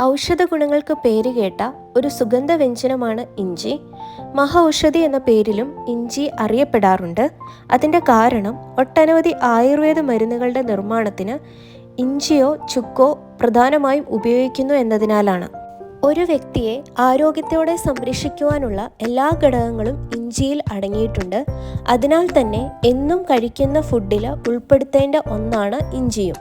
ഔഷധ ഗുണങ്ങൾക്ക് പേരുകേട്ട ഒരു സുഗന്ധവ്യഞ്ജനമാണ് ഇഞ്ചി. മഹൌഷധി എന്ന പേരിലും ഇഞ്ചി അറിയപ്പെടാറുണ്ട്. അതിൻ്റെ കാരണം ഒട്ടനവധി ആയുർവേദ മരുന്നുകളുടെ നിർമ്മാണത്തിന് ഇഞ്ചിയോ ചുക്കോ പ്രധാനമായും ഉപയോഗിക്കുന്നു എന്നതിനാലാണ്. ഒരു വ്യക്തിയെ ആരോഗ്യത്തോടെ സംരക്ഷിക്കുവാനുള്ള എല്ലാ ഘടകങ്ങളും ഇഞ്ചിയിൽ അടങ്ങിയിട്ടുണ്ട്. അതിനാൽ തന്നെ എന്നും കഴിക്കുന്ന ഫുഡിൽ ഉൾപ്പെടുത്തേണ്ട ഒന്നാണ് ഇഞ്ചിയും.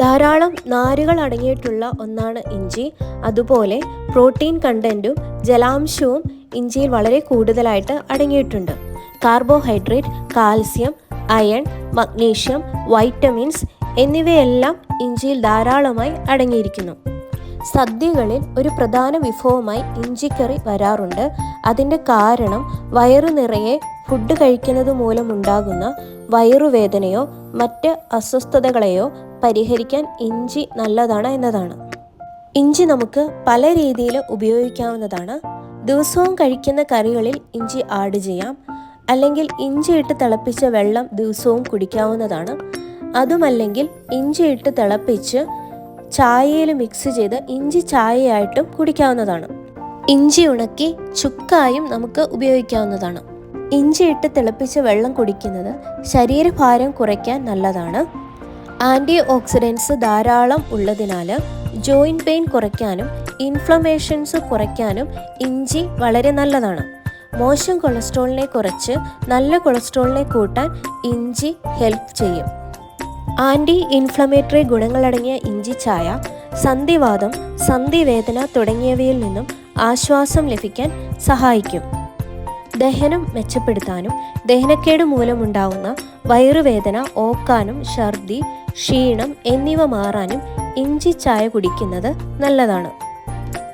ധാരാളം നാരുകൾ അടങ്ങിയിട്ടുള്ള ഒന്നാണ് ഇഞ്ചി. അതുപോലെ പ്രോട്ടീൻ കണ്ടന്റും ജലാംശവും ഇഞ്ചിയിൽ വളരെ കൂടുതലായിട്ട് അടങ്ങിയിട്ടുണ്ട്. Carbohydrate, calcium, iron, magnesium, vitamins എന്നിവയെല്ലാം ഇഞ്ചിയിൽ ധാരാളമായി അടങ്ങിയിരിക്കുന്നു. സദ്യകളിൽ ഒരു പ്രധാന വിഭവമായി ഇഞ്ചിക്കറി വരാറുണ്ട്. അതിൻ്റെ കാരണം വയറു നിറയെ ഫുഡ് കഴിക്കുന്നത് മൂലമുണ്ടാകുന്ന വയറുവേദനയോ മറ്റ് അസ്വസ്ഥതകളെയോ പരിഹരിക്കാൻ ഇഞ്ചി നല്ലതാണ് എന്നതാണ്. ഇഞ്ചി നമുക്ക് പല രീതിയിൽ ഉപയോഗിക്കാവുന്നതാണ്. ദിവസവും കഴിക്കുന്ന കറികളിൽ ഇഞ്ചി ആഡ് ചെയ്യാം. അല്ലെങ്കിൽ ഇഞ്ചി ഇട്ട് തിളപ്പിച്ച വെള്ളം ദിവസവും കുടിക്കാവുന്നതാണ്. അതുമല്ലെങ്കിൽ ഇഞ്ചി ഇട്ട് തിളപ്പിച്ച് ചായയിൽ മിക്സ് ചെയ്ത് ഇഞ്ചി ചായയായിട്ടും കുടിക്കാവുന്നതാണ്. ഇഞ്ചി ഉണക്കി ചുക്കായും നമുക്ക് ഉപയോഗിക്കാവുന്നതാണ്. ഇഞ്ചി ഇട്ട് തിളപ്പിച്ച വെള്ളം കുടിക്കുന്നത് ശരീരഭാരം കുറയ്ക്കാൻ നല്ലതാണ്. ആൻറ്റി ഓക്സിഡൻസ് ധാരാളം ഉള്ളതിനാൽ ജോയിൻറ്റ് പെയിൻ കുറയ്ക്കാനും ഇൻഫ്ലമേഷൻസ് കുറയ്ക്കാനും ഇഞ്ചി വളരെ നല്ലതാണ്. മോശം കൊളസ്ട്രോളിനെ കുറച്ച് നല്ല കൊളസ്ട്രോളിനെ കൂട്ടാൻ ഇഞ്ചി ഹെൽപ്പ് ചെയ്യും. ആൻറ്റി ഇൻഫ്ലമേറ്ററി ഗുണങ്ങളടങ്ങിയ ഇഞ്ചി ചായ സന്ധിവാതം, സന്ധിവേദന തുടങ്ങിയവയിൽ നിന്നും ആശ്വാസം ലഭിക്കാൻ സഹായിക്കും. ദഹനം മെച്ചപ്പെടുത്താനും ദഹനക്കേട് മൂലമുണ്ടാകുന്ന വയറുവേദന, ഓക്കാനം, ഛർദി, ക്ഷീണം എന്നിവ മാറാനും ഇഞ്ചി ചായ കുടിക്കുന്നത് നല്ലതാണ്.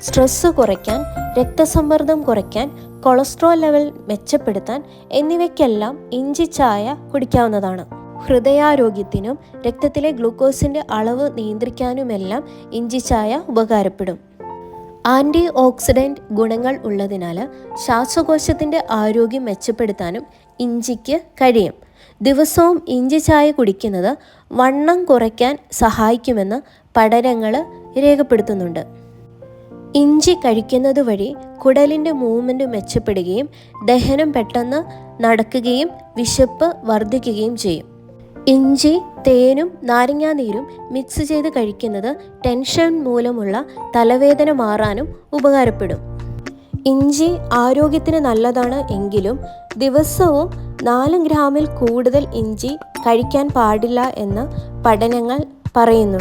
സ്ട്രെസ് കുറയ്ക്കാൻ, രക്തസമ്മർദ്ദം കുറയ്ക്കാൻ, കൊളസ്ട്രോൾ ലെവൽ മെച്ചപ്പെടുത്താൻ എന്നിവയ്ക്കെല്ലാം ഇഞ്ചി ചായ കുടിക്കാവുന്നതാണ്. ഹൃദയാരോഗ്യത്തിനും രക്തത്തിലെ ഗ്ലൂക്കോസിൻ്റെ അളവ് നിയന്ത്രിക്കാനുമെല്ലാം ഇഞ്ചി ചായ ഉപകാരപ്പെടും. ആൻറ്റി ഓക്സിഡൻറ്റ് ഗുണങ്ങൾ ഉള്ളതിനാൽ ശ്വാസകോശത്തിൻ്റെ ആരോഗ്യം മെച്ചപ്പെടുത്താനും ഇഞ്ചിക്ക് കഴിയും. ദിവസവും ഇഞ്ചി ചായ കുടിക്കുന്നത് വണ്ണം കുറയ്ക്കാൻ സഹായിക്കുമെന്ന് പഠനങ്ങൾ രേഖപ്പെടുത്തുന്നുണ്ട്. ഇഞ്ചി കഴിക്കുന്നത് വഴി കുടലിൻ്റെ മൂവ്മെൻറ്റ് മെച്ചപ്പെടുകയും ദഹനം പെട്ടെന്ന് നടക്കുകയും വിശപ്പ് വർദ്ധിക്കുകയും ചെയ്യും. ഇഞ്ചി തേനും നാരങ്ങാനീരും മിക്സ് ചെയ്ത് കഴിക്കുന്നത് ടെൻഷൻ മൂലമുള്ള തലവേദന മാറാനും ഉപകാരപ്പെടും. ഇഞ്ചി ആരോഗ്യത്തിന് നല്ലതാണ് എങ്കിലും ദിവസവും 4 ഗ്രാമിൽ കൂടുതൽ ഇഞ്ചി കഴിക്കാൻ പാടില്ല എന്ന് പഠനങ്ങൾ പറയുന്നുണ്ട്.